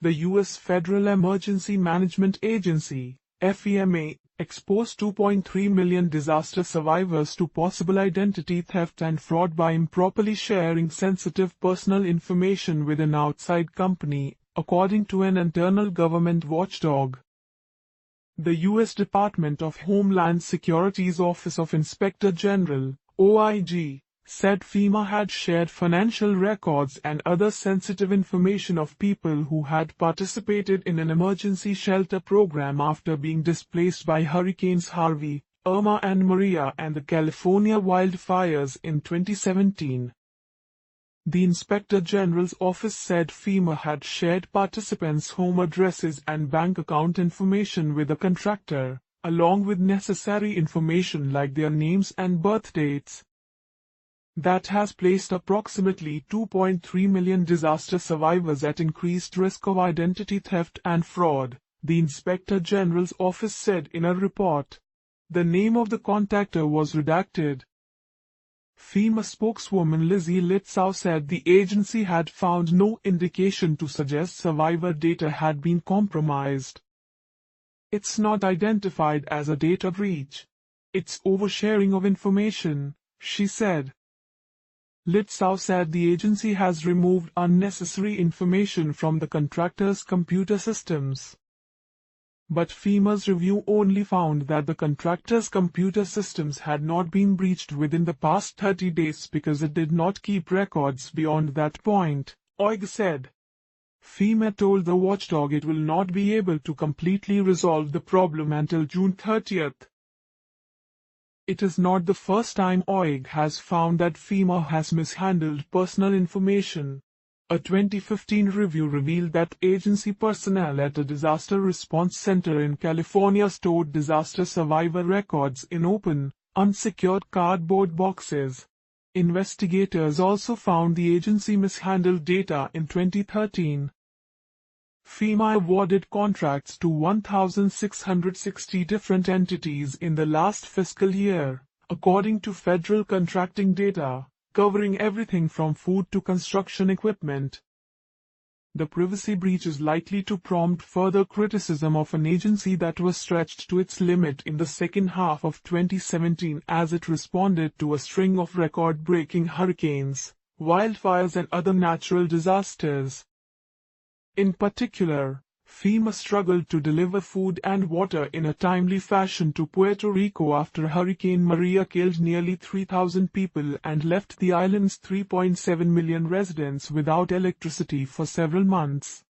The U.S. Federal Emergency Management Agency, FEMA, exposed 2.3 million disaster survivors to possible identity theft and fraud by improperly sharing sensitive personal information with an outside company, according to an internal government watchdog. The U.S. Department of Homeland Security's Office of Inspector General, OIG, said FEMA had shared financial records and other sensitive information of people who had participated in an emergency shelter program after being displaced by Hurricanes Harvey, Irma and Maria and the California wildfires in 2017. The Inspector General's office said FEMA had shared participants' home addresses and bank account information with the contractor, along with necessary information like their names and birth dates. That has placed approximately 2.3 million disaster survivors at increased risk of identity theft and fraud, the Inspector General's office said in a report. The name of the contactor was redacted. FEMA spokeswoman Lizzie Litzow said the agency had found no indication to suggest survivor data had been compromised. It's not identified as a data breach. It's oversharing of information, she said. Litzow said the agency has removed unnecessary information from the contractor's computer systems. But FEMA's review only found that the contractor's computer systems had not been breached within the past 30 days because it did not keep records beyond that point, OIG said. FEMA told the watchdog it will not be able to completely resolve the problem until June 30th. It is not the first time OIG has found that FEMA has mishandled personal information. A 2015 review revealed that agency personnel at a disaster response center in California stored disaster survivor records in open, unsecured cardboard boxes. Investigators also found the agency mishandled data in 2013. FEMA awarded contracts to 1,660 different entities in the last fiscal year, according to federal contracting data, covering everything from food to construction equipment. The privacy breach is likely to prompt further criticism of an agency that was stretched to its limit in the second half of 2017 as it responded to a string of record-breaking hurricanes, wildfires and other natural disasters. In particular, FEMA struggled to deliver food and water in a timely fashion to Puerto Rico after Hurricane Maria killed nearly 3,000 people and left the island's 3.7 million residents without electricity for several months.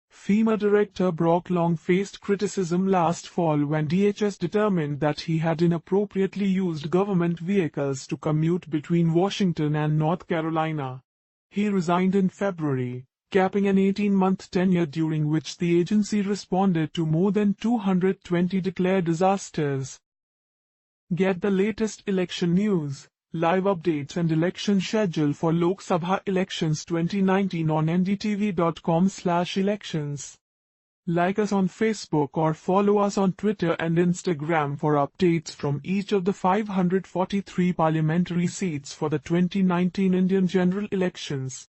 FEMA Director Brock Long faced criticism last fall when DHS determined that he had inappropriately used government vehicles to commute between Washington and North Carolina. He resigned in February, capping an 18-month tenure during which the agency responded to more than 220 declared disasters. Get the latest election news, live updates and election schedule for Lok Sabha elections 2019 on ndtv.com/elections. Like us on Facebook or follow us on Twitter and Instagram for updates from each of the 543 parliamentary seats for the 2019 Indian general elections.